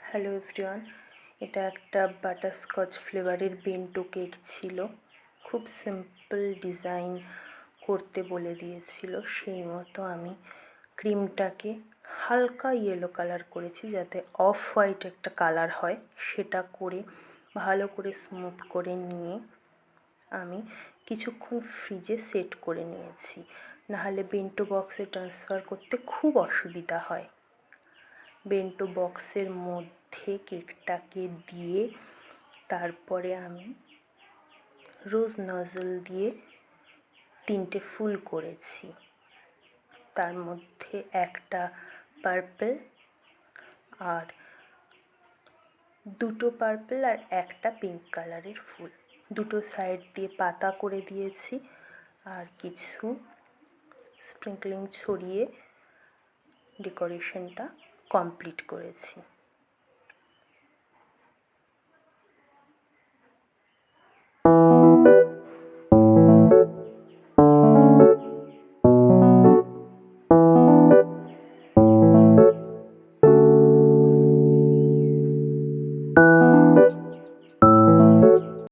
Hello everyone, এটা একটা butterscotch ফ্লেভারের বেন্টো কেক ছিল। খুব সিম্পল ডিজাইন করতে বলে দিয়েছিল, সেই মতো আমি ক্রিমটাকে হালকা ইয়েলো কালার করেছি, যাতে অফ হোয়াইট একটা কালার হয়, সেটা করে ভালো করে স্মুথ করে নিয়ে আমি কিছুক্ষণ ফ্রিজে সেট করে নিয়েছি। নাহলে বেন্টো বক্সে ট্রান্সফার করতে খুব অসুবিধা হয়। বেন্টো বক্সের মধ্যে কেকটাকে দিয়ে তারপরে আমি রোজ নজল দিয়ে 3টে ফুল করেছি। তার মধ্যে একটা পার্পল আর 2টো পার্পল আর একটা পিঙ্ক কালারের ফুল, 2টো সাইড দিয়ে পাতা করে দিয়েছি আর কিছু স্প্রিঙ্কলিং ছড়িয়ে ডেকোরেশনটা কমপ্লিট করেছি।